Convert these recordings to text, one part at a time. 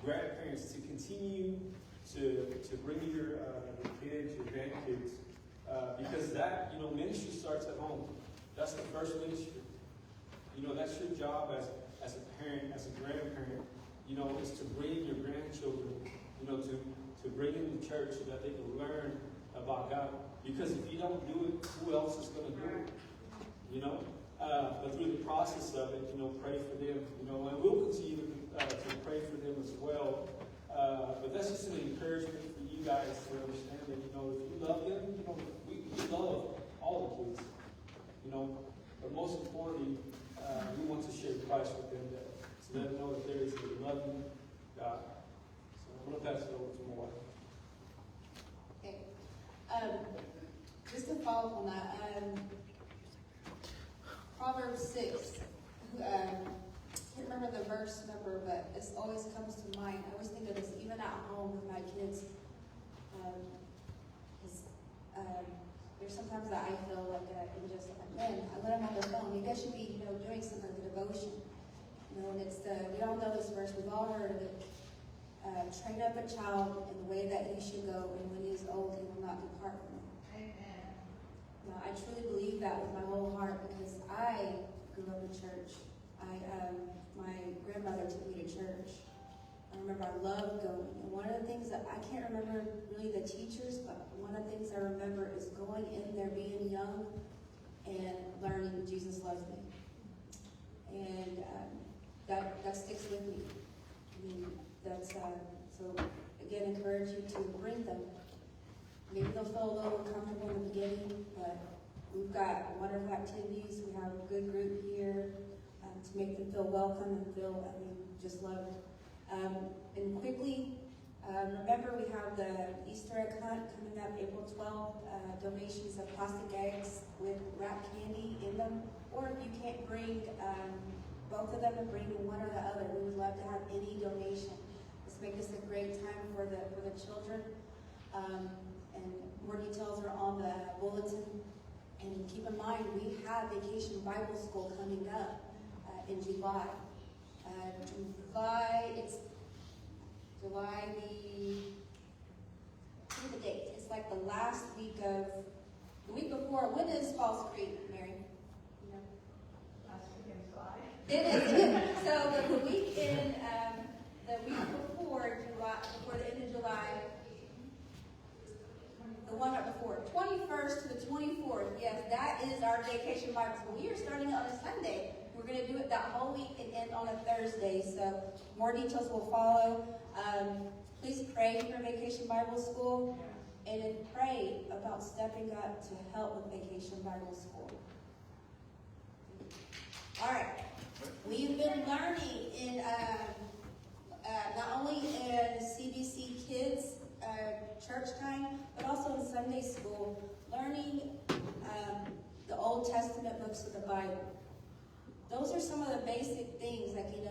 grandparents to continue to bring your kids, your grandkids, because that, ministry starts at home. That's the first ministry. That's your job as a parent, as a grandparent, is to bring your grandchildren, to bring them to church so that they can learn about God. Because if you don't do it, who else is going to do it? But through the process of it, pray for them, and we'll continue to pray for them as well. But that's just an encouragement for you guys to understand that, if you love them, we love all the kids, but most importantly, we want to share Christ with them, so let them know that there is a loving God. So I'm going to pass it over to my wife. Okay. Just to follow up on that, Proverbs 6. I can't remember the verse number, but it always comes to mind. I always think of this even at home with my kids. There's sometimes that I feel like I'm just like, man, I let them on their phone. Maybe I should be, doing some of the devotion. And it's we all know this verse. We've all heard of it. Train up a child in the way that he should go, and when he is old, he will not depart from it. Amen. Now, I truly believe that with my whole heart because I grew up in church. My grandmother took me to church. I remember I loved going. And one of the things that I can't remember really the teachers, but one of the things I remember is going in there, being young, and learning Jesus loves me. And that sticks with me. I mean, that's so again, encourage you to bring them. Maybe they'll feel a little uncomfortable in the beginning, but we've got wonderful activities. We have a good group here to make them feel welcome and feel, just loved. And quickly, remember we have the Easter egg hunt coming up April 12th. Donations of plastic eggs with wrapped candy in them. Or if you can't bring both of them and bring one or the other, we would love to have any donation. Let's make this a great time for the children. And more details are on the bulletin. And keep in mind, we have Vacation Bible School coming up in July. It's July the date. It's like the last week before. When is Falls Creek, Mary? Last week in July. It is. So the week before the end of July, the one right before, 21st to the 24th. Yes, that is our Vacation Bible School. We are starting it on a Sunday. We're going to do it that whole week and end on a Thursday. So more details will follow. Please pray for Vacation Bible School and then pray about stepping up to help with Vacation Bible School. All right. We've been learning in not only in CBC Kids church time, but also in Sunday school, learning the Old Testament books of the Bible. Those are some of the basic things that we've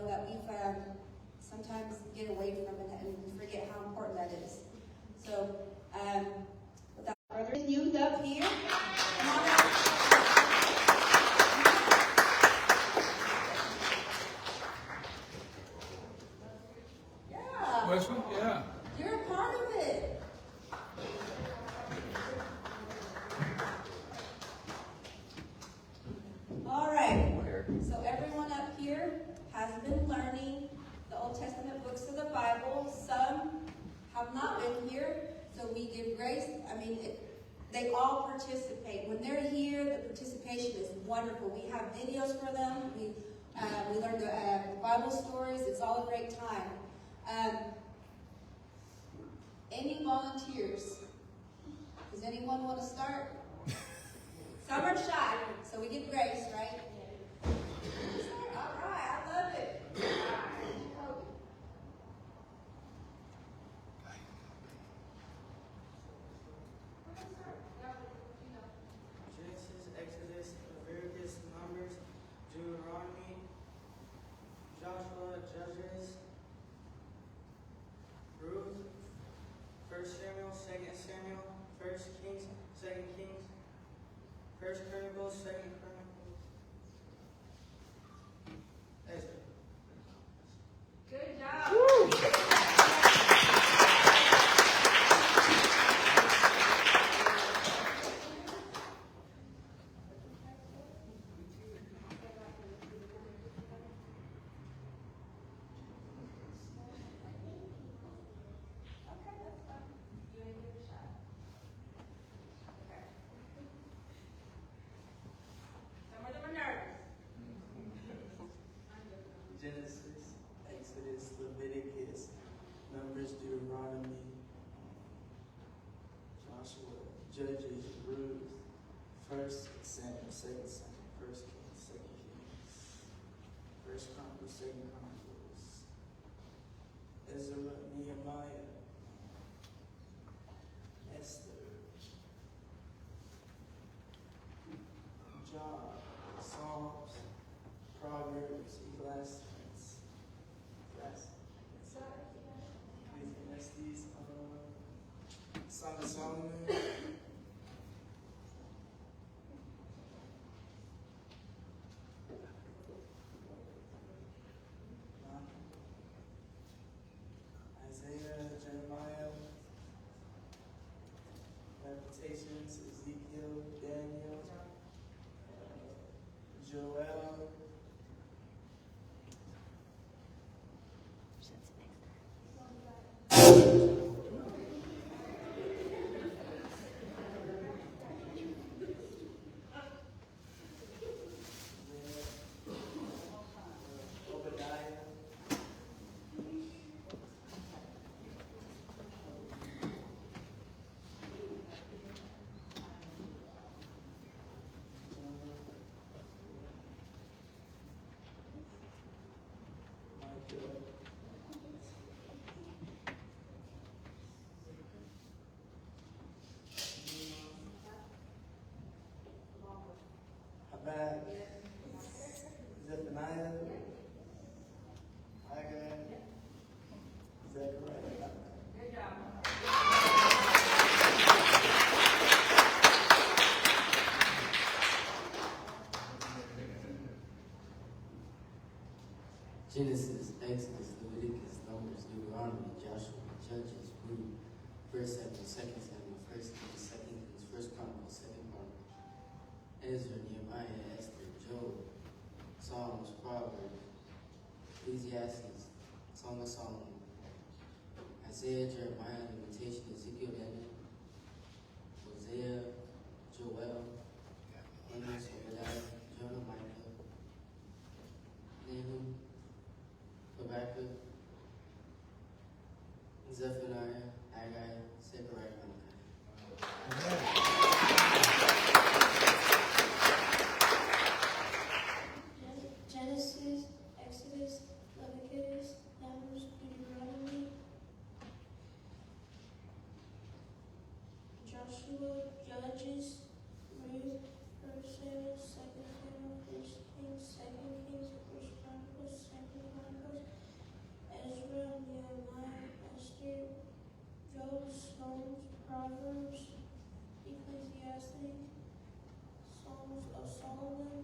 sometimes get away from and forget how important that is. So, without further ado, youth up here. Come on up. Yeah. Question? Yeah. You're a part of it. All right. So everyone up here has been learning the Old Testament books of the Bible. Some have not been here, so we give grace. They all participate. When they're here, the participation is wonderful. We have videos for them. We learn the Bible stories. It's all a great time. Any volunteers? Does anyone want to start? Some are shy, so we give grace, right? All right, I love it. Genesis, Exodus, Leviticus, Numbers, Deuteronomy, Joshua, Judges, Ruth, 1 Samuel, 2 Samuel, 1 Kings, 2 Kings, 1 Chronicles, 2 Chronicles, Ezra. Exodus, Leviticus, Numbers, Deuteronomy, Joshua, Judges, Ruth, 1 Samuel, 2 Samuel, 1 Kings, 2 Kings, 1 Chronicles, 2 Chronicles, Ezra, Nehemiah, Esther, Job, Psalms, Proverbs, Ecclesiastes, Song of Solomon, Isaiah, Jeremiah, Lamentation, Ezekiel, Daniel, Hosea, Joel, Amos, Obadiah, Jonah, Micah, Nahum, Habakkuk, Zephaniah, Haggai, Zechariah, Malachi. Genesis, Exodus, Leviticus, Numbers, Deuteronomy, Joshua, Judges, Ruth, 1 Samuel, 2 Samuel, 1 Kings, 2 Kings, 1 Chronicles, 2 Chronicles, Ezra, Nehemiah, Esther, Job, Psalms, Proverbs, Ecclesiastes, Songs of Solomon,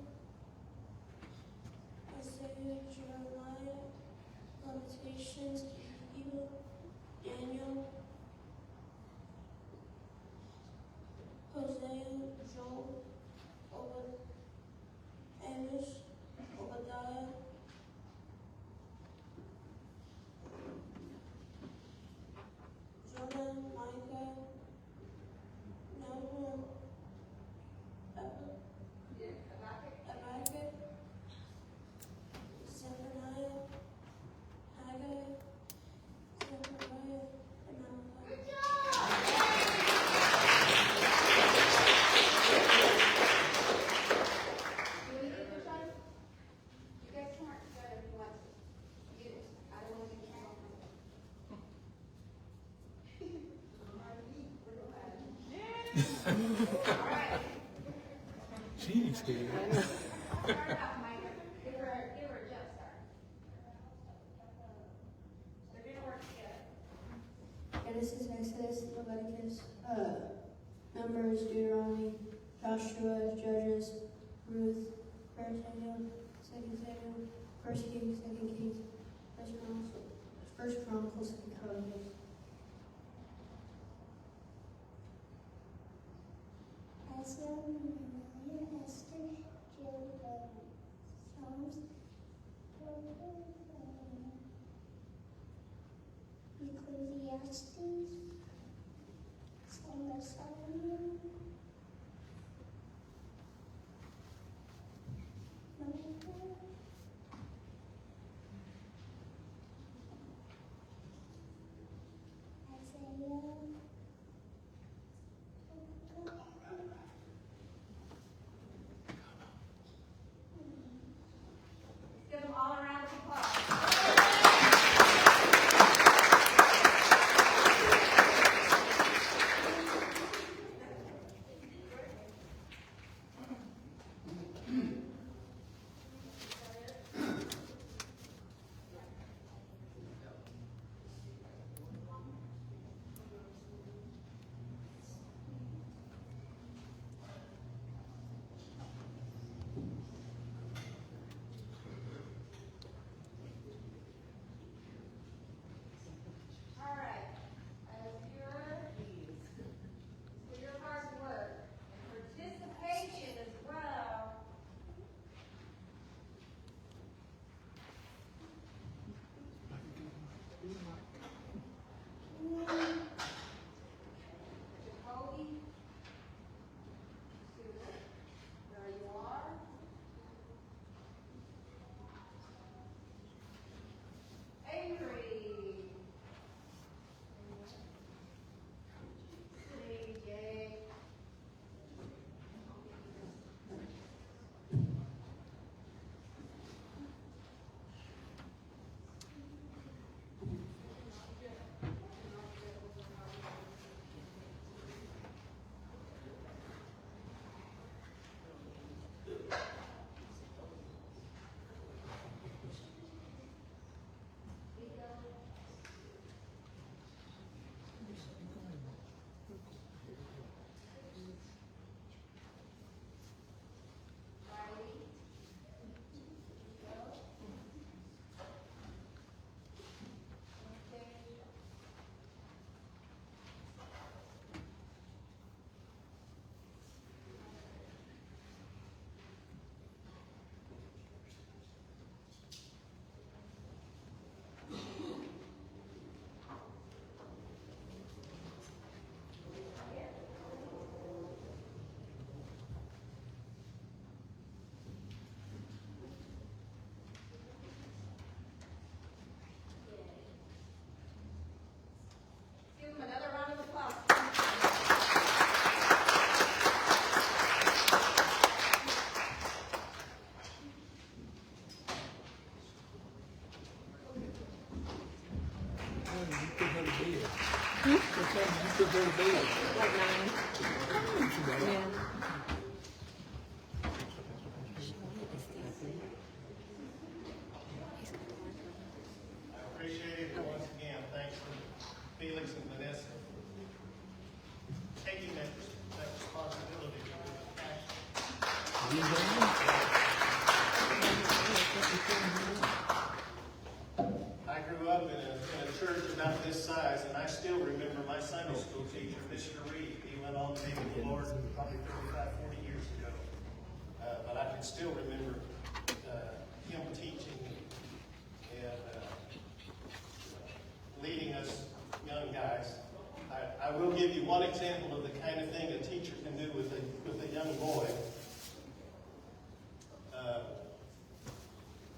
Isaiah, Jeremiah, Lamentations, Ezekiel, Daniel, Hosea, Joel, Amos, Obadiah, Jonah, Micah, Nahum, Habakkuk, Zephaniah, Haggai, Zechariah, and Malachi. Do we need this one? You guys can work together if you want to. I don't want to be Alright. Jeez, dude. Start off, Micah. Give her a jump start. They're gonna work together. Genesis, Exodus, Leviticus, Numbers, Deuteronomy, Joshua, Judges, Ruth, 1 Samuel, 2 Samuel, 1 Kings, 2 Kings, 1 Chronicles, 2 Chronicles. Isaiah, Nehemiah, Esther, Job, Psalms, Ecclesiastes, Song of Solomon, Malachi, Isaiah, Give them all a round of applause. time you put her to bed? What time you put her to bed? Like 9. Yeah. I appreciate it, and once again, thanks to Felix and Vanessa for taking that responsibility with passion. I grew up in a church about this size, and I still remember my Sunday school teacher, Mr. Reed. He went on to be with the Lord probably 35, 40 years ago. But I can still remember him teaching and leading us young guys. I will give you one example of the kind of thing a teacher can do with a young boy.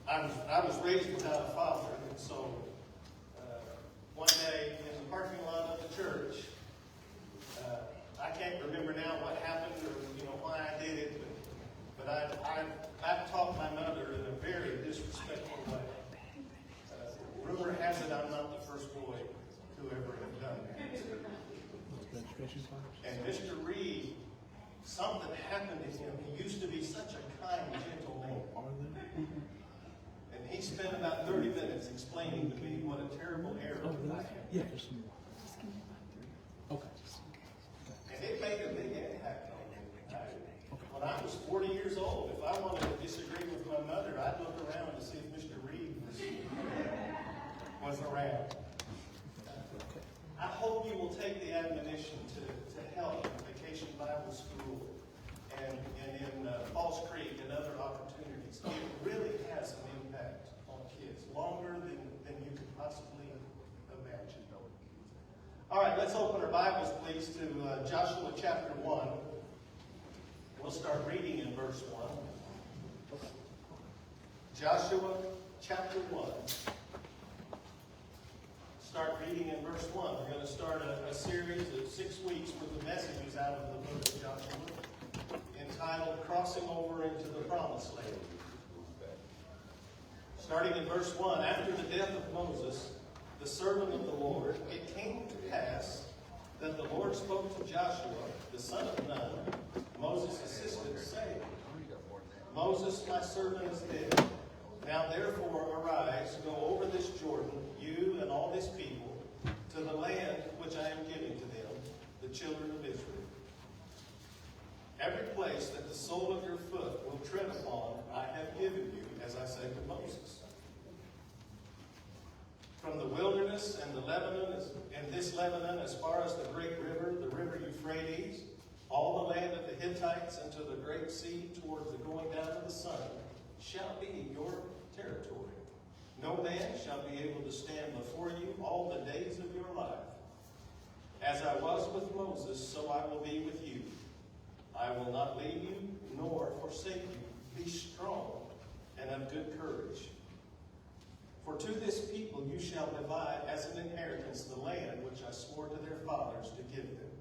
I was raised without a father, and so one day in the parking lot of the church, I can't remember now what happened or why I did it, but I taught my mother in a very disrespectful way. Rumor has it I'm not the first boy to ever have done that. And Mr. Reed, something happened to him. He used to be such a kind, gentle man. And he spent about 30 minutes explaining to me what a terrible error I had. Yeah. And it made a big impact on me. When I was 40 years old, if I wanted to disagree with my mother, I'd look around to see if Mr. Reed was around. I hope you will take the admonition to help in Vacation Bible School and in Falls Creek and other opportunities. It really has an impact on kids, longer than you could possibly imagine. All right, let's open our Bibles, please, to Joshua chapter 1. We'll start reading in verse 1. Joshua chapter 1. Start reading in verse 1. We're going to start a series of 6 weeks with the messages out of the book of Joshua entitled Crossing Over into the Promised Land. Starting in verse 1, after the death of Moses, the servant of the Lord, it came to pass that the Lord spoke to Joshua, the son of Nun, Moses' assistant, saying, Moses, my servant, is dead. Now therefore arise, go over this Jordan, you and all this people, to the land which I am giving to them, the children of Israel. Every place that the sole of your foot will tread upon, I have given you, as I said to Moses. From the wilderness and the Lebanon, and this Lebanon as far as the great river, the river Euphrates, all the land of the Hittites, and to the great sea towards the going down of the sun, shall be your territory. No man shall be able to stand before you all the days of your life. As I was with Moses, so I will be with you. I will not leave you nor forsake you. Be strong and of good courage. For to this people you shall divide as an inheritance the land which I swore to their fathers to give them.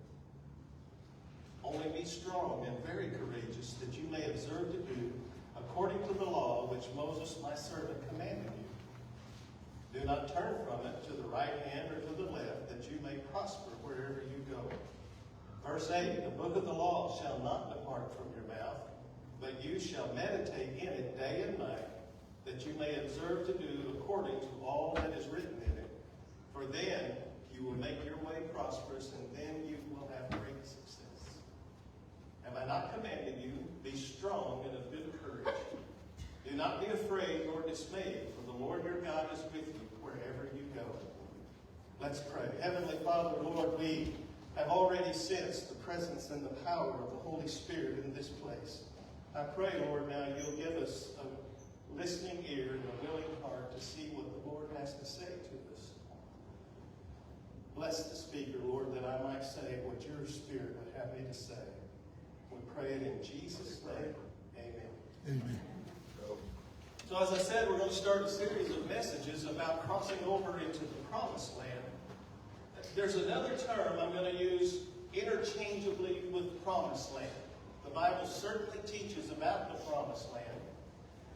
Only be strong and very courageous, that you may observe to do according to the law which Moses my servant commanded you. Do not turn from it to the right hand or to the left, that you may prosper wherever you go. Verse 8, the book of the law shall not depart from your mouth, but you shall meditate in it day and night, that you may observe to do according to all that is written in it. For then you will make your way prosperous, and then you will have great success. Have I not commanded you? Be strong and of good courage. Do not be afraid nor dismayed, for the Lord your God is with you wherever you go. Let's pray. Heavenly Father, Lord, we have already sensed the presence and the power of the Holy Spirit in this place. I pray, Lord, now you'll give us a listening ear and a willing heart to see what the Lord has to say to us. Bless the speaker, Lord, that I might say what your Spirit would have me to say. We pray it in Jesus' name. Amen. Amen. So as I said, we're going to start a series of messages about crossing over into the Promised Land. There's another term I'm going to use interchangeably with Promised Land. The Bible certainly teaches about the Promised Land.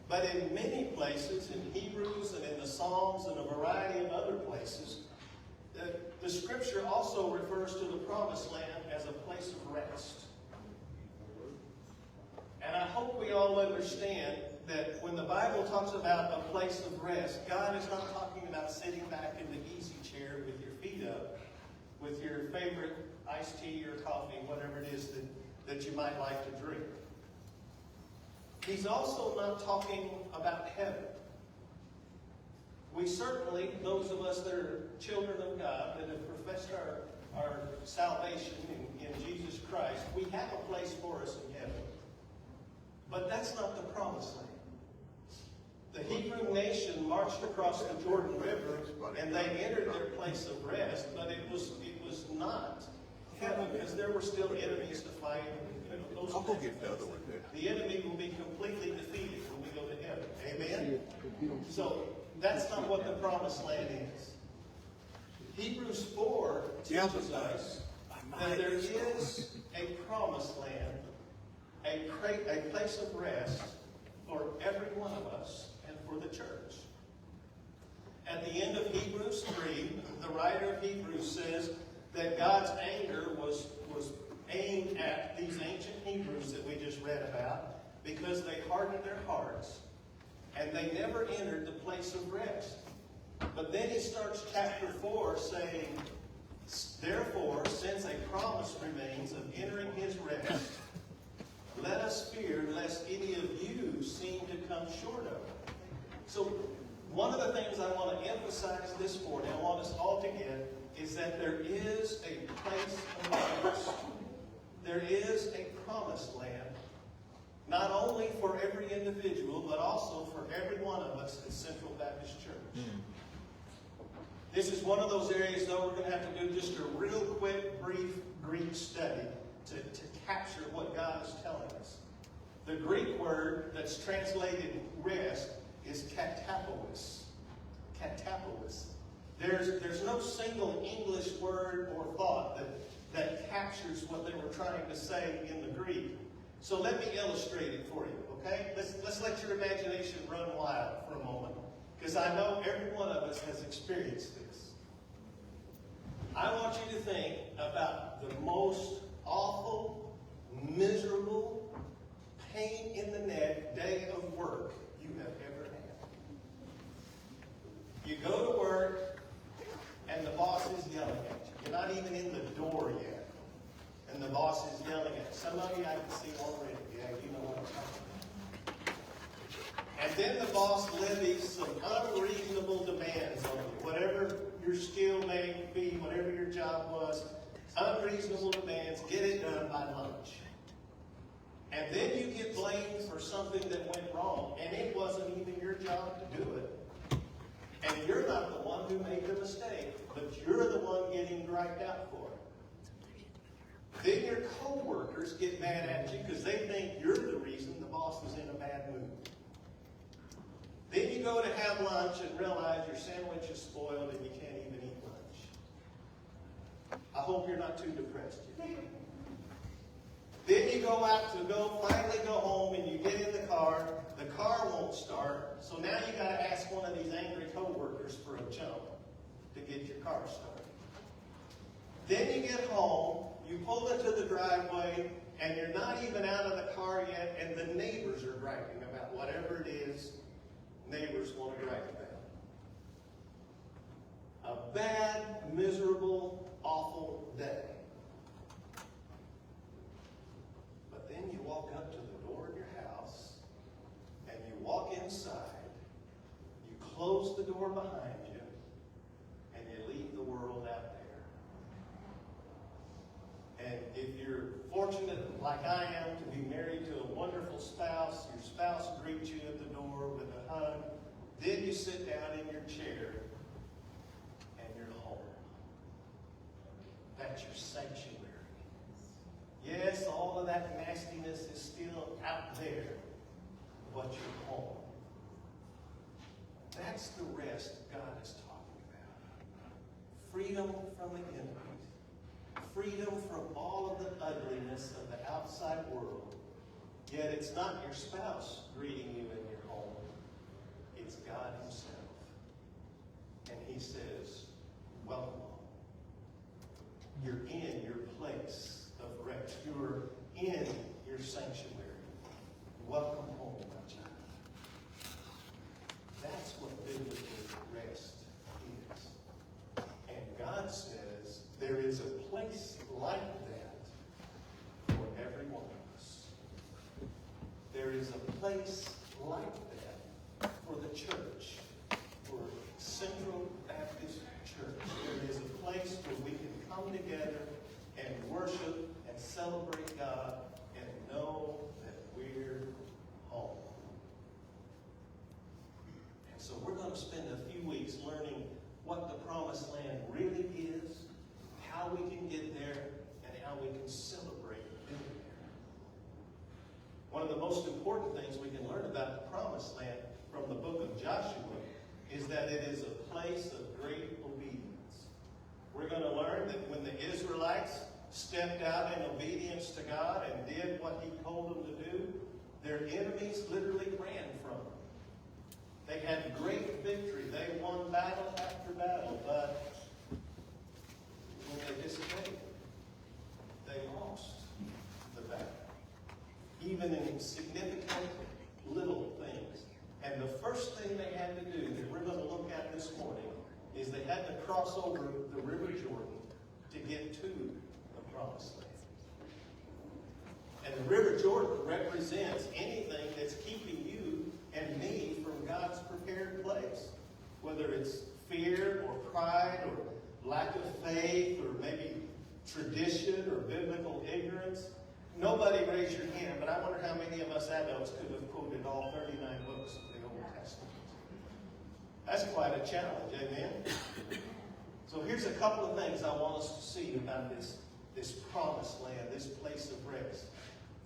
But in many places, in Hebrews and in the Psalms and a variety of other places, The scripture also refers to the promised land as a place of rest. And I hope we all understand that when the Bible talks about a place of rest, God is not talking about sitting back in the easy chair with your feet up, with your favorite iced tea or coffee, whatever it is that you might like to drink. He's also not talking about heaven. We certainly, those of us that are children of God, that have professed our salvation in Jesus Christ, we have a place for us in heaven. But that's not the promised land. The Hebrew nation marched across the Jordan River and they entered their place of rest, but it was not heaven because there were still enemies to fight. I'll go get the other one there. The enemy will be completely defeated when we go to heaven. Amen? So that's not what the promised land is. Hebrews 4 teaches us that there is a promised land, a place of rest for every one of us and for the church. At the end of Hebrews 3, the writer of Hebrews says that God's anger was aimed at these ancient Hebrews that we just read about because they hardened their hearts and they never entered the place of rest. But then he starts chapter 4 saying, therefore, since a promise remains of entering his rest, let us fear lest any of you seem to come short of it. So one of the things I want to emphasize this morning, I want us all to get, is that there is a place of rest. There is a promised land, not only for every individual, but also for every one of us at Central Baptist Church. This is one of those areas, though, we're going to have to do just a real quick, brief Greek study to capture what God is telling us. The Greek word that's translated rest is katapolis. Katapolis. There's no single English word or thought that captures what they were trying to say in the Greek. So let me illustrate it for you, okay? Let's let your imagination run wild for a moment, because I know every one of us has experienced this. I want you to think about the most awful, miserable, pain in the neck day of work you have ever had. You go to work and the boss is yelling at you. You're not even in the door yet. And the boss is yelling at you. Some of you I can see already. Yeah, you know what I'm talking about. And then the boss levies some unreasonable demands on you. Whatever your skill may be, whatever your job was, unreasonable demands, get it done by lunch. And then you get blamed for something that went wrong, and it wasn't even your job to do it. And you're not the one who made the mistake, but you're the one getting griped out for it. Then your co-workers get mad at you because they think you're the reason the boss is in a bad mood. Then you go to have lunch and realize your sandwich is spoiled and you can't even eat lunch. I hope you're not too depressed yet. Then you go out to finally go home and you get in the car won't start, so now you got to ask one of these angry co-workers for a jump to get your car started. Then you get home, you pull into the driveway, and you're not even out of the car yet, and the neighbors are griping about whatever it is neighbors want to gripe about. A bad, miserable, awful day. But then you walk up to the door of your house, and you walk inside, you close the door behind you, and you leave the world out there. And if you're fortunate, like I am, to be married to a wonderful spouse, your spouse greets you at the door with a hug, then you sit down in your chair, and you're home. That's your sanctuary. Yes, all of that nastiness is still out there, but you're home. That's the rest God is talking about. Freedom from the enemy. Freedom from all of the ugliness of the outside world. Yet it's not your spouse greeting you in your home. It's God himself. And he says, welcome home. You're in your place of rest. You're in your sanctuary. Welcome home, my child. That's what biblical rest is. And God says there is a place like that for every one of us. There is a place like that for the church, for Central Baptist Church. There is a place where we can come together and worship and celebrate God and know that we're home. And so we're going to spend a few weeks learning what the Promised Land really is, how we can get there, and how we can celebrate being there. One of the most important things we can learn about the Promised Land from the book of Joshua is that it is a place of great obedience. We're going to learn that when the Israelites stepped out in obedience to God and did what He told them to do, their enemies literally ran from them. They had great victory. They won battle after battle, but when they disobeyed, they lost the battle. Even in significant little things. And the first thing they had to do that we're going to look at this morning is they had to cross over the River Jordan to get to the Promised Land. And the River Jordan represents anything that's keeping you and me from God's prepared place. Whether it's fear or pride or lack of faith or maybe tradition or biblical ignorance. Nobody raise your hand, but I wonder how many of us adults could have quoted all 39 books of the Old Testament. That's quite a challenge, amen? So here's a couple of things I want us to see about this Promised Land, this place of rest.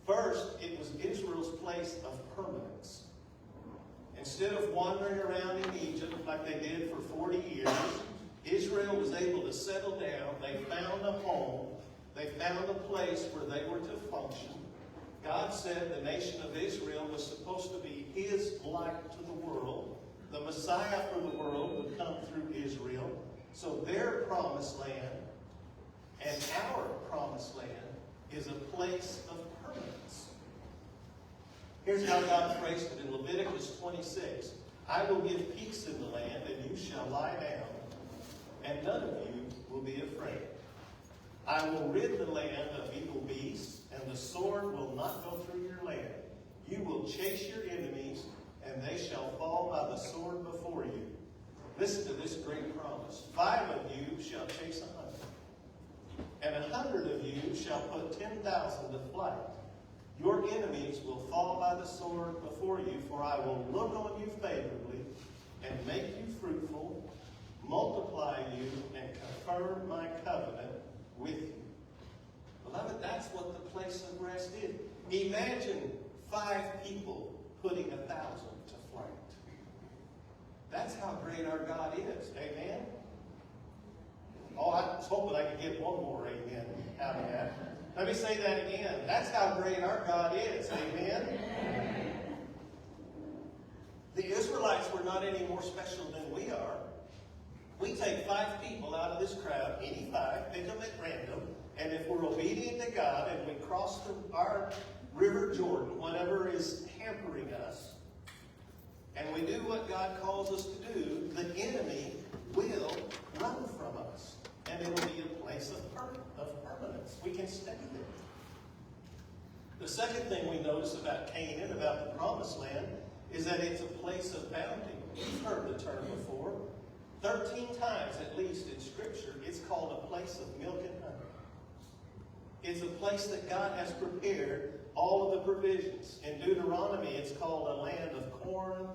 First, it was Israel's place of permanence. Instead of wandering around in Egypt like they did for 40 years, Israel was able to settle down. They found a home. They found a place where they were to function. God said the nation of Israel was supposed to be His light to the world. The Messiah for the world would come through Israel. So their Promised Land and our Promised Land is a place of permanence. Here's how God phrased it in Leviticus 26. I will give peace in the land, and you shall lie down, and none of you will be afraid. I will rid the land of evil beasts, and the sword will not go through your land. You will chase your enemies, and they shall fall by the sword before you. Listen to this great promise. 5 of you shall chase 100, and 100 of you shall put 10,000 to flight. Your enemies will fall by the sword before you, for I will look on you favorably and make you fruitful, multiply you, and confirm my covenant with you. Beloved, that's what the place of rest is. Imagine 5 people putting 1,000 to flight. That's how great our God is. Amen? Oh, I was hoping I could get one more amen out of that. Let me say that again. That's how great our God is. Amen? The Israelites were not any more special than we are. We take 5 people out of this crowd, any 5, pick them at random, and if we're obedient to God and we cross our River Jordan, whatever is hampering us, and we do what God calls us to do, the enemy will run from us. And it'll be a place of permanence. We can stay there. The second thing we notice about Canaan, about the Promised Land, is that it's a place of bounty. You've heard the term before. 13 times, at least in Scripture, it's called a place of milk and honey. It's a place that God has prepared all of the provisions. In Deuteronomy, it's called a land of corn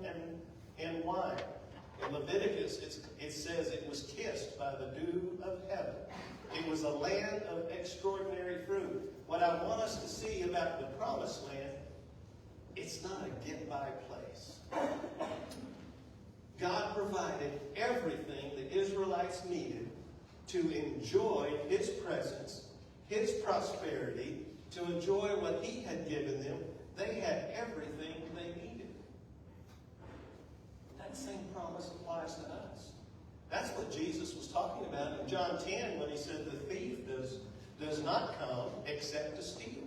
and wine. In Leviticus, it says it was kissed by the dew of heaven. It was a land of extraordinary fruit. What I want us to see about the Promised Land, it's not a get-by place. God provided everything the Israelites needed to enjoy His presence, His prosperity, to enjoy what He had given them. They had everything they needed. That same promise applies to us. That's what Jesus was talking about in John 10 when He said the thief does does not come except to steal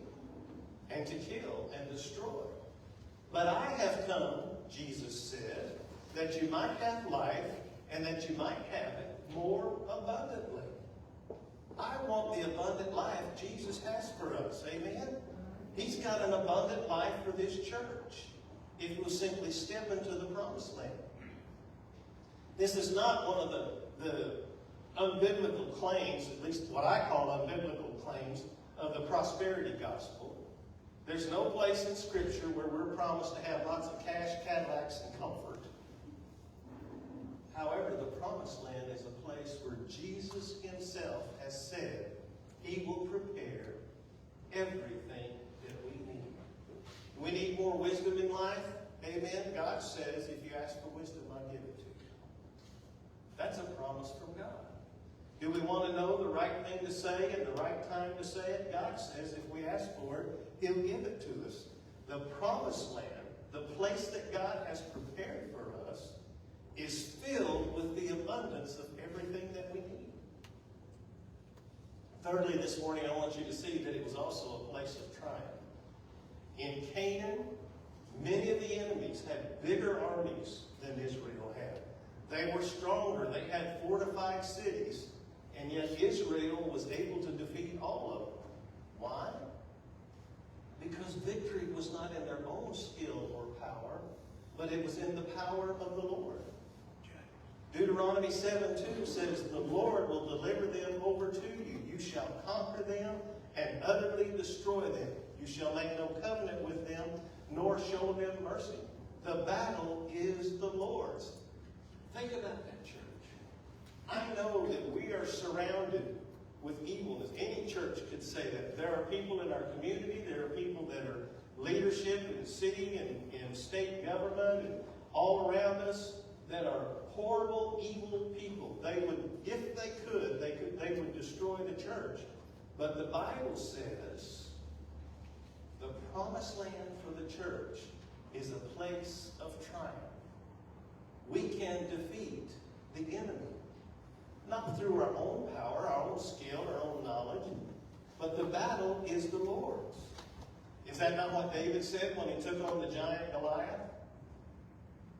and to kill and destroy. But I have come, Jesus said, that you might have life and that you might have it more abundantly. I want the abundant life Jesus has for us. Amen? He's got an abundant life for this church if we'll simply step into the promised land. This is not one of the unbiblical claims, at least what I call unbiblical claims, of the prosperity gospel. There's no place in Scripture where we're promised to have lots of cash, Cadillacs, and comfort. However, the promised land is a place where Jesus himself has said he will prepare everything that we need. We need more wisdom in life. Amen. God says, if you ask for wisdom, I'll give it to you. That's a promise from God. Do we want to know the right thing to say and the right time to say it? God says if we ask for it, he'll give it to us. The promised land, the place that God has prepared for us, is filled with the abundance of everything that we need. Thirdly, this morning I want you to see that it was also a place of triumph. In Canaan, many of the enemies had bigger armies than Israel had. They were stronger. They had fortified cities. And yet Israel was able to defeat all of them. Why? Because victory was not in their own skill or power, but it was in the power of the Lord. Deuteronomy 7:2 says, the Lord will deliver them over to you. You shall conquer them and utterly destroy them. You shall make no covenant with them, nor show them mercy. The battle is the Lord's. Think about that, church. I know that we are surrounded with evilness. Any church could say that. There are people in our community, there are people that are leadership in city and in state government and all around us that are horrible, evil people. They would, if they could, they would destroy the church. But the Bible says the promised land for the church is a place of triumph. We can defeat the enemy. Not through our own power, our own skill, our own knowledge, but the battle is the Lord's. Is that not what David said when he took on the giant Goliath?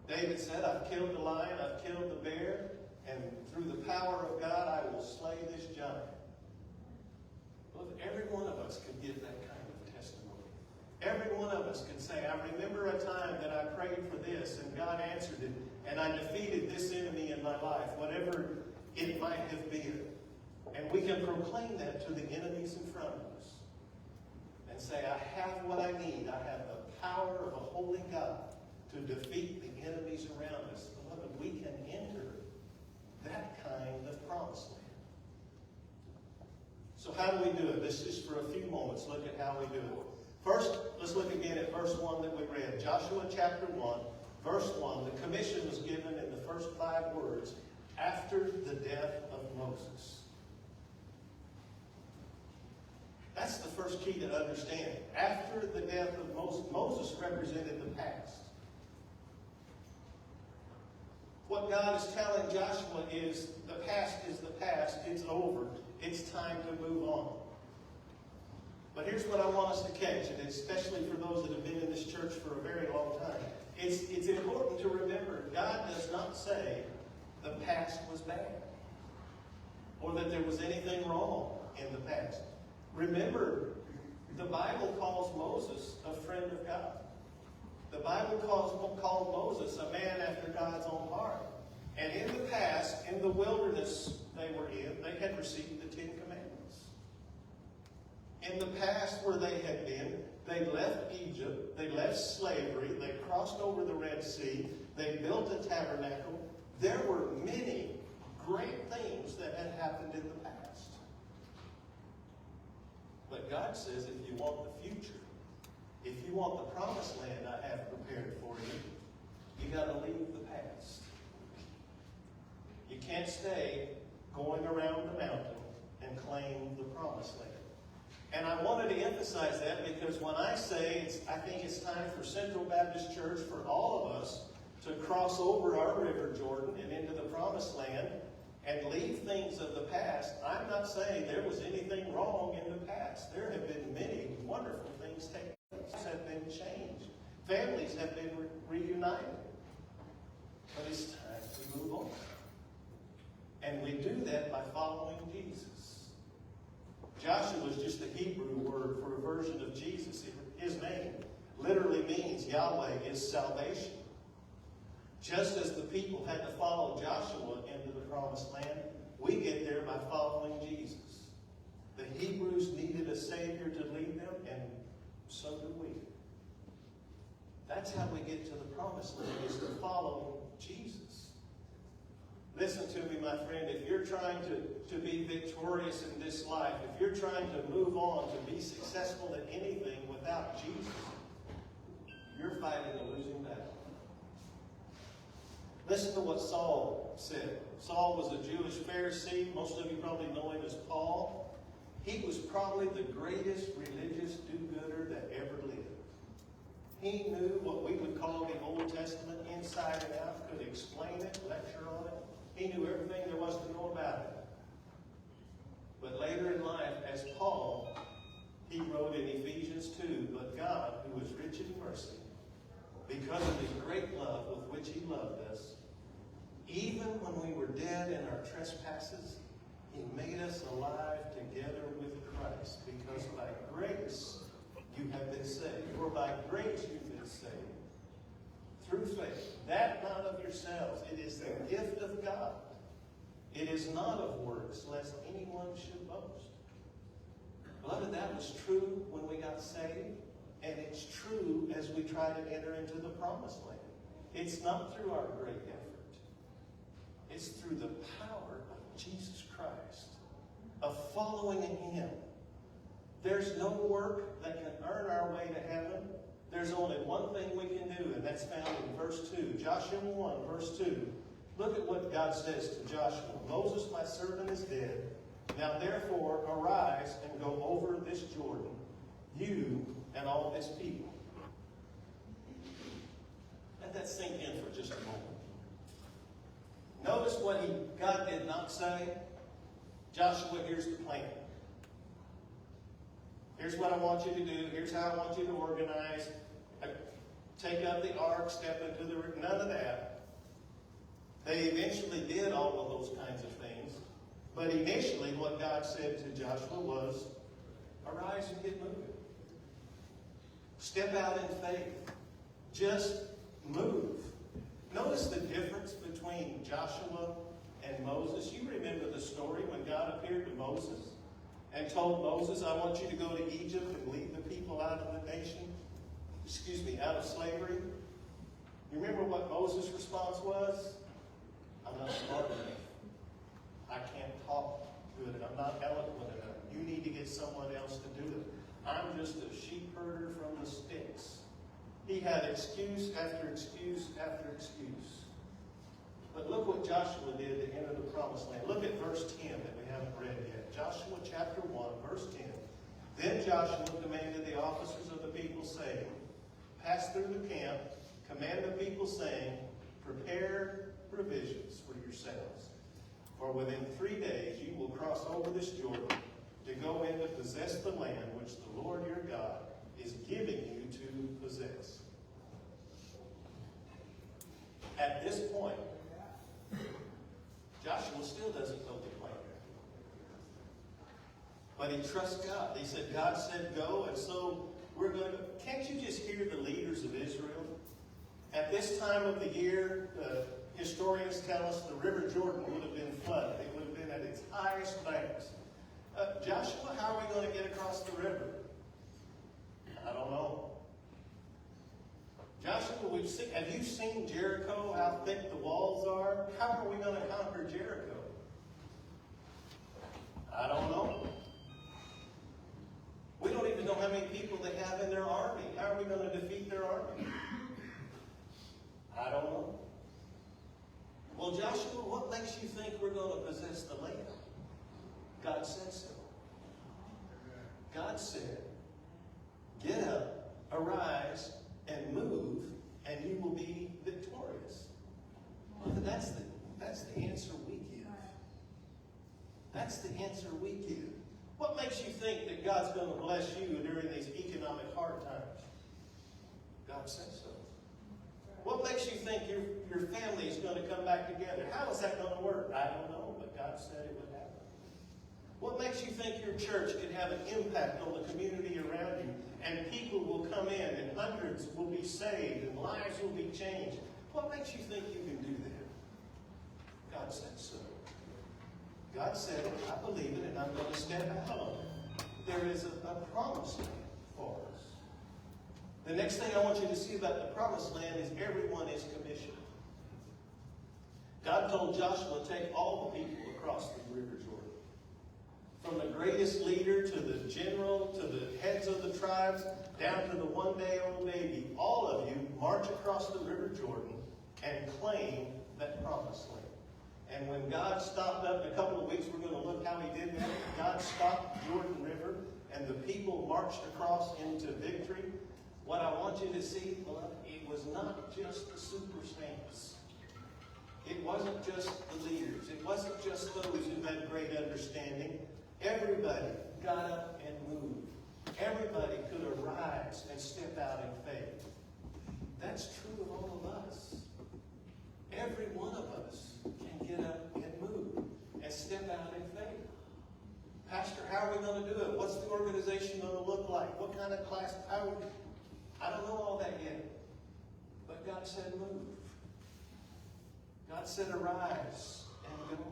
David said, I've killed the lion, I've killed the bear, and through the power of God, I will slay this giant. Well, if every one of us could give that kind of testimony, every one of us could say, I remember a time that I prayed for this, and God answered it, and I defeated this enemy in my life, whatever it might have been. And we can proclaim that to the enemies in front of us and say, I have what I need. I have the power of a holy God to defeat the enemies around us. Beloved, we can enter that kind of promised land. So how do we do it? Let's just for a few moments look at how we do it. First, let's look again at verse 1 that we read. Joshua chapter 1, verse 1. The commission was given in the first 5 words, after the death of Moses. That's the first key to understand. After the death of Moses, Moses represented the past. What God is telling Joshua is the past is the past. It's over. It's time to move on. But here's what I want us to catch, and especially for those that have been in this church for a very long time. It's important to remember God does not say the past was bad or that there was anything wrong in the past. Remember, the Bible calls Moses a friend of God. The Bible called Moses a man after God's own heart. And in the past, in the wilderness they were in, they had received the 10 Commandments. In the past where they had been, they left Egypt, they left slavery, they crossed over the Red Sea, they built a tabernacle. There were many great things that had happened in the past. But God says if you want the future, if you want the promised land I have prepared for you, you got to leave the past. You can't stay going around the mountain and claim the promised land. And I wanted to emphasize that because when I say I think it's time for Central Baptist Church, for all of us, to cross over our River Jordan and into the promised land and leave things of the past. I'm not saying there was anything wrong in the past. There have been many wonderful things taking place, have been changed. Families have been reunited. But it's time to move on. And we do that by following Jesus. Joshua is just a Hebrew word for a version of Jesus. His name literally means Yahweh is salvation. Just as the people had to follow Joshua into the promised land, we get there by following Jesus. The Hebrews needed a Savior to lead them, and so do we. That's how we get to the promised land, is to follow Jesus. Listen to me, my friend. If you're trying to be victorious in this life, if you're trying to move on, to be successful at anything without Jesus, you're fighting a losing battle. Listen to what Saul said. Saul was a Jewish Pharisee. Most of you probably know him as Paul. He was probably the greatest religious do-gooder that ever lived. He knew what we would call the Old Testament inside and out, could explain it, lecture on it. He knew everything there was to know about it. But later in life, as Paul, he wrote in Ephesians 2, "But God, who is rich in mercy, because of his great love with which he loved us, even when we were dead in our trespasses, he made us alive together with Christ, because by grace you have been saved." For by grace you've been saved, through faith. That not of yourselves. It is the gift of God. It is not of works, lest anyone should boast. Beloved, that was true when we got saved, and it's true as we try to enter into the promised land. It's not through our great effort. It's through the power of Jesus Christ, of following him. There's no work that can earn our way to heaven. There's only one thing we can do, and that's found in verse 2. Joshua 1, verse 2. Look at what God says to Joshua. "Moses, my servant, is dead. Now therefore arise and go over this Jordan, you and all this people." Let that sink in for just a moment. Notice what God did not say. "Joshua, here's the plan. Here's what I want you to do. Here's how I want you to organize. Take up the ark, step into the river." None of that. They eventually did all of those kinds of things. But initially what God said to Joshua was, arise and get moving. Step out in faith. Just move. Notice the difference between Joshua and Moses. You remember the story when God appeared to Moses and told Moses, "I want you to go to Egypt and lead the people out of the nation, out of slavery." You remember what Moses' response was? "I'm not smart enough. I can't talk good. I'm not eloquent enough. You need to get someone else to do it. I'm just a sheep herder from the sticks." He had excuse after excuse after excuse. But look what Joshua did to enter the promised land. Look at verse 10 that we haven't read yet. Joshua chapter 1, verse 10. "Then Joshua commanded the officers of the people, saying, Pass through the camp, command the people, saying, Prepare provisions for yourselves. For within 3 days you will cross over this Jordan to go in to possess the land which the Lord your God is giving you to possess." At this point, Joshua still doesn't know the plan. But he trusts God. He said, God said go, and so we're going to... Can't you just hear the leaders of Israel? At this time of the year, historians tell us the River Jordan would have been flooded. It would have been at its highest banks. Joshua, how are we going to get across the river? I don't know. Joshua, have you seen Jericho, how thick the walls are? How are we going to conquer Jericho? I don't know. We don't even know how many people they have in their army. How are we going to defeat their army? I don't know. Well, Joshua, what makes you think we're going to possess the land? God said so. God said, get up, arise, and move, and you will be victorious. Well, that's the answer we give. That's the answer we give. What makes you think that God's going to bless you during these economic hard times? God says so. What makes you think your family is going to come back together? How is that going to work? I don't know, but God said it would happen. What makes you think your church can have an impact on the community around you, and people will come in, and hundreds will be saved, and lives will be changed? What makes you think you can do that? God said so. God said it, I believe it, and I'm going to step out on it. There is a promised land for us. The next thing I want you to see about the promised land is everyone is commissioned. God told Joshua, take all the people across the river Jordan. From the greatest leader to the general, to the heads of the tribes, down to the one-day-old baby, all of you march across the river Jordan and claim that promised land. And when God stopped up in a couple of weeks, we're going to look how he did that. God stopped Jordan River, and the people marched across into victory. What I want you to see, beloved, it was not just the super saints. It wasn't just the leaders. It wasn't just those who had great understanding. Everybody got up and moved. Everybody could arise and step out in faith. That's true of all of us. Every one of us can get up and move and step out in faith. Pastor, how are we going to do it? What's the organization going to look like? What kind of class? I don't know all that yet. But God said move. God said arise and go.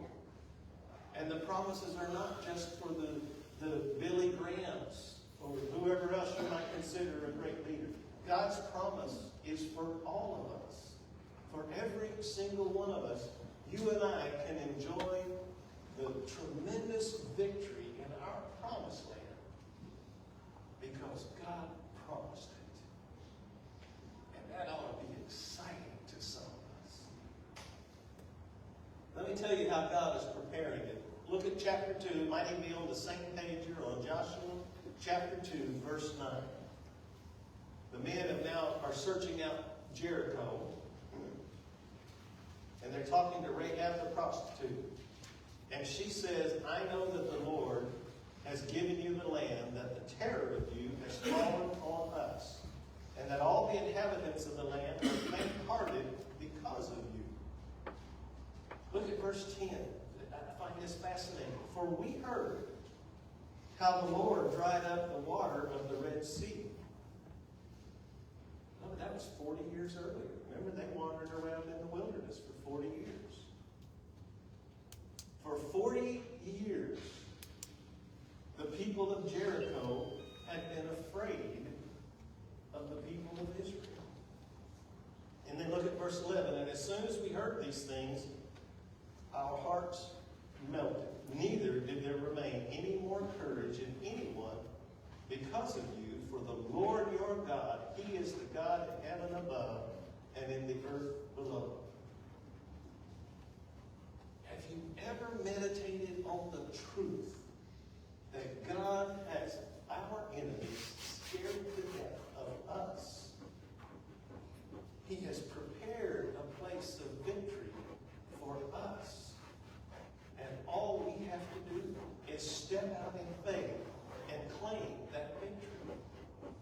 And the promises are not just for the Billy Grahams or whoever else you might consider a great leader. God's promise is for all of us. For every single one of us, you and I can enjoy the tremendous victory in our promised land because God promised it. And that ought to be exciting to some of us. Let me tell you how God is preparing it. Look at chapter 2. It might even be on the same page you're on. Joshua chapter 2, verse 9. The men are searching out Jericho. And they're talking to Rahab the prostitute. And she says, I know that the Lord has given you the land, that the terror of you has fallen on us, and that all the inhabitants of the land are faint-hearted because of you. Look at verse 10. I find this fascinating. For we heard how the Lord dried up the water of the Red Sea. Oh, that was 40 years earlier. Remember, they wandered around in the wilderness for 40 years. For 40 years, the people of Jericho had been afraid of the people of Israel. And then look at verse 11. And as soon as we heard these things, our hearts melted. Neither did there remain any more courage in anyone because of you. For the Lord your God, he is the God in heaven above and in the earth below. Have you ever meditated on the truth that God has our enemies scared to death of us? He has prepared a place of victory for us. And all we have to do is step out in faith and claim that victory.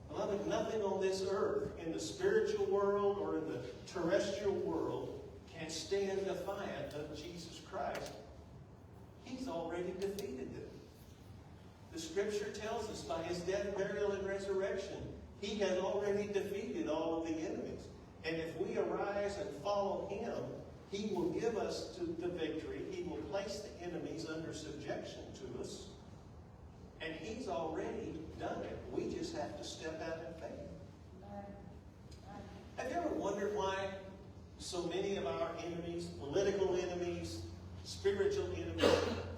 Beloved, nothing on this earth, in the spiritual world or in the terrestrial world, can stand defiant of Jesus Christ. He's already defeated them. The Scripture tells us by his death, burial, and resurrection, he has already defeated all of the enemies. And if we arise and follow him, he will give us the victory. He will place the enemies under subjection to us. And he's already done it. We just have to step out in faith. Have you ever wondered why so many of our enemies, political enemies, spiritual enemies,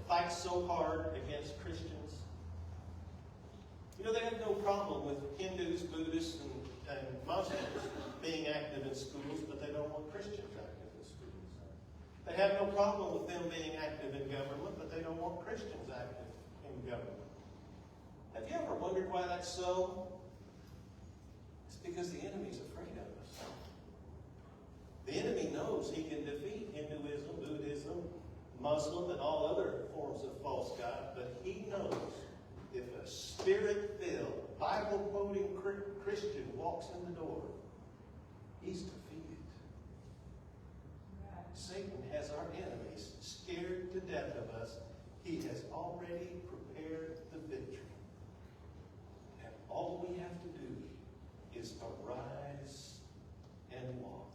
fight so hard against Christians? You know, they have no problem with Hindus, Buddhists, and Muslims being active in schools, but they don't want Christians active in schools. They have no problem with them being active in government, but they don't want Christians active in government. Have you ever wondered why that's so? It's because the enemy's afraid of us. The enemy knows he can defeat Hinduism, Buddhism, Muslim, and all other forms of false gods. Spirit-filled, Bible-quoting Christian walks in the door, he's defeated. Satan has our enemies scared to death of us. He has already prepared the victory. And all we have to do is arise and walk.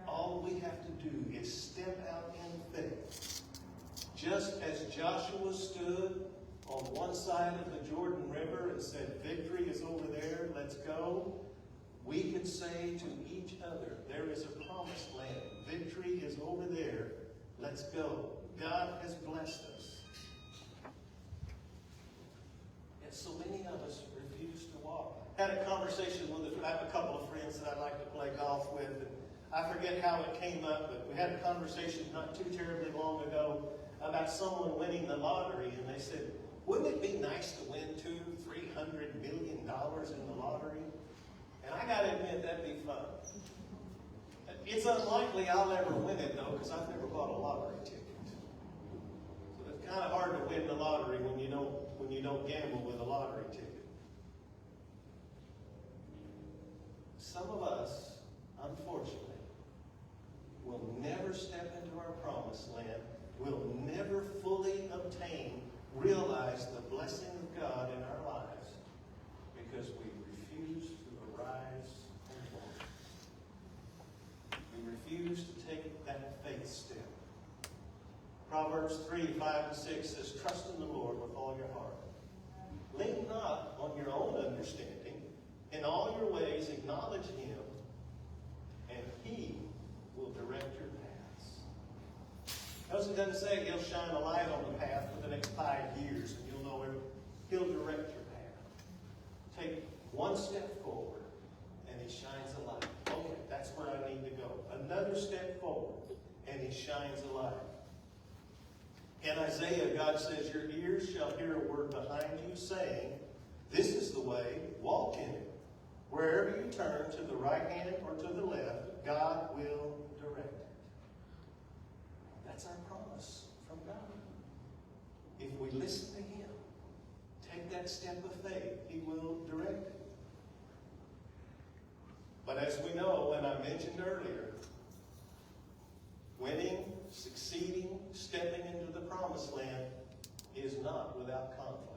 All we have to do is step out in faith. Just as Joshua stood on one side of the Jordan River and said, victory is over there, let's go. We can say to each other, there is a promised land. Victory is over there. Let's go. God has blessed us. And so many of us refuse to walk. Had a conversation with I have a couple of friends that I like to play golf with. And I forget how it came up, but we had a conversation not too terribly long ago about someone winning the lottery. And they said, wouldn't it be nice to win $200-300 million in the lottery? And I got to admit, that'd be fun. It's unlikely I'll ever win it, though, because I've never bought a lottery ticket. So it's kind of hard to win the lottery when you don't gamble with a lottery ticket. Some of us, unfortunately, will never step into our promised land, will never fully realize the blessing of God in our lives because we refuse to arise and walk. We refuse to take that faith step. Proverbs 3:5-6 says, trust in the Lord with all your heart. Lean not on your own understanding. In all your ways acknowledge Him, and He will direct your paths. Notice it doesn't say He'll shine a light on the path for the next 5 years, and you'll know Him. He'll direct your path. Take one step forward, and He shines a light. Okay, that's where I need to go. Another step forward, and He shines a light. In Isaiah, God says, your ears shall hear a word behind you saying, this is the way, walk in it. Wherever you turn, to the right hand or to the left, God will direct it. That's our promise from God. If we listen to Him, take that step of faith, He will direct it. But as we know, and I mentioned earlier, winning, succeeding, stepping into the promised land is not without conflict.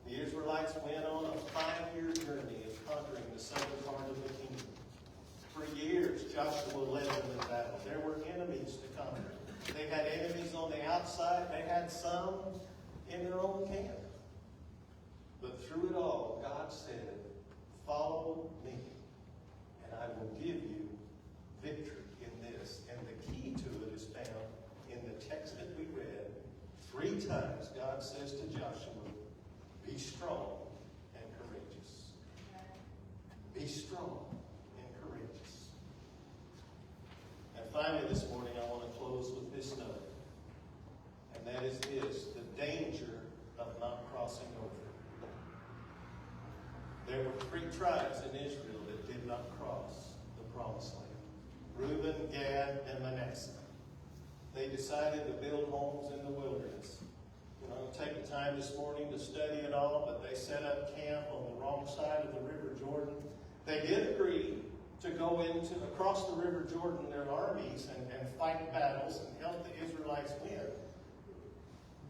The Israelites went on a 5-year journey of conquering the southern part of the kingdom. For years, Joshua led them in battle. There were enemies to conquer. They had enemies on the outside. They had some in their own camp. But through it all, God said, follow me, and I will give you victory in this. And the key to it is found in the text that we read. 3 times God says to Joshua, be strong and courageous. Be strong and courageous. And finally this morning I want to close with this note. And that is this, the danger of not crossing over. There were 3 tribes in Israel that did not cross the promised land. Reuben, Gad, and Manasseh. They decided to build homes in the wilderness. I'm going to take the time this morning to study it all, but they set up camp on the wrong side of the River Jordan. They did agree to go across the River Jordan, their armies, and fight battles and help the Israelites win.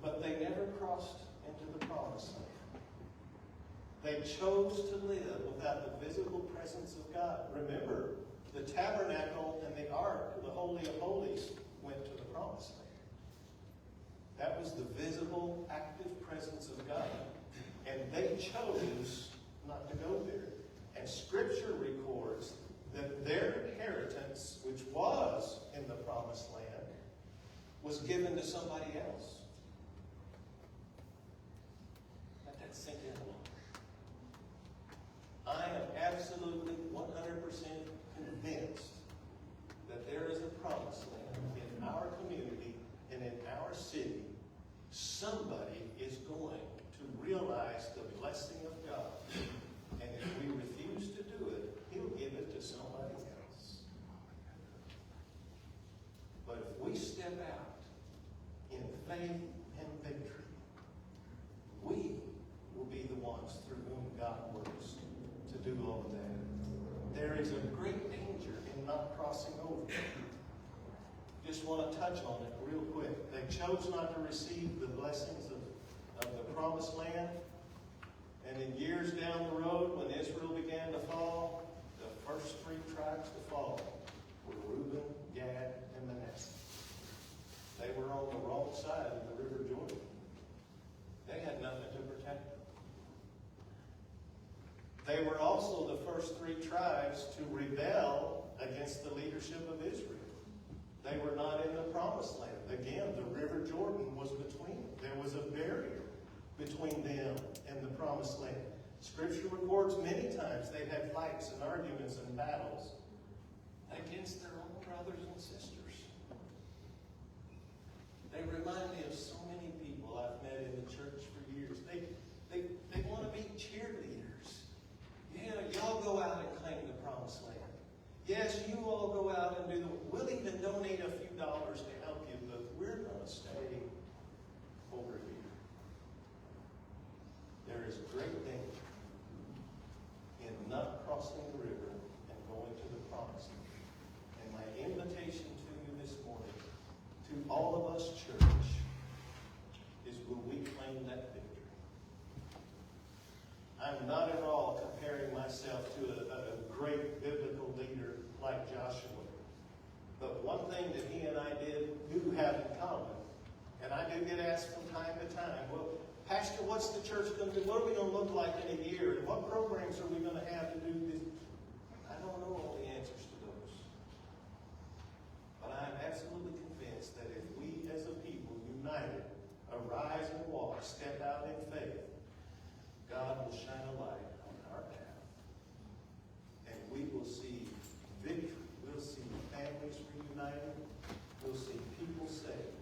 But they never crossed into the promised land. They chose to live without the visible presence of God. Remember, the tabernacle and the ark, the Holy of Holies, went to the promised land. That was the visible, active presence of God. And they chose not to go there. And Scripture records that their inheritance, which was in the promised land, was given to somebody else. Let that sink in a little. I am absolutely 100% convinced that there is a promised land in our community and in our city. Somebody is going to realize the blessing of God. And if we refuse to do it, He'll give it to somebody else. But if we step out in faith and victory, there's a great danger in not crossing over. Just want to touch on it real quick. They chose not to receive the blessings of the promised land. And in years down the road, when Israel began to fall, the first 3 tribes to fall were Reuben, Gad, and Manasseh. They were on the wrong side of the River Jordan. They had nothing to protect them. They were also the first 3 tribes to rebel against the leadership of Israel. They were not in the promised land. Again, the River Jordan was between them. There was a barrier between them and the promised land. Scripture records many times they had fights and arguments and battles against their own brothers and sisters. They remind me of so many people I've met in the church for years. They want to be cheerleaders. Yeah, y'all go out and claim the promised land. Yes, you all go out and do the... We'll even donate a few dollars to help you, but we're going to stay over here. There is great danger in not crossing the river and going to the promised land. And my invitation to you this morning, to all of us, church, is will we claim that victory? I'm not at all comparing myself to a great biblical leader like Joshua. But one thing that he and I do have in common, and I do get asked from time to time, well, Pastor, what's the church going to do? What are we going to look like in a year? And what programs are we going to have to do this? I don't know all the answers to those. But I'm absolutely convinced that if we as a people, united, arise and walk, step out in faith, God will shine a light on our path. And we will see victory. We'll see families reunited. We'll see people saved.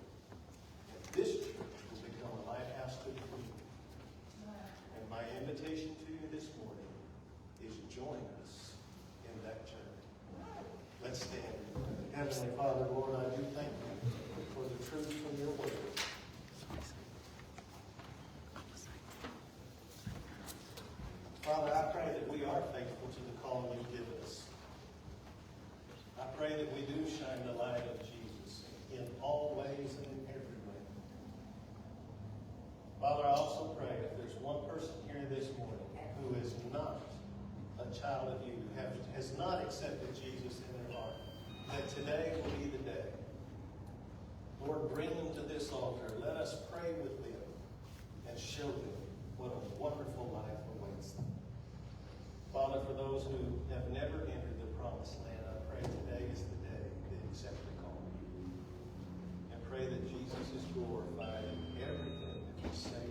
And this church will become a lighthouse to the people. And my invitation to you this morning is join us in that journey. Let's stand. Heavenly Father, Lord, I do thank you for the truth from your word. Father, I pray that we are faithful to the call you've given us. I pray that we do shine the light of Jesus in all ways and in every way. Father, I also pray if there's one person here this morning who is not a child of you, has not accepted Jesus in their heart, that today will be the day. Lord, bring them to this altar. Let us pray with them and show them what a wonderful life awaits them. Father, for those who have never entered the promised land, I pray today is the day they accept the call. And pray that Jesus is glorified in everything that we say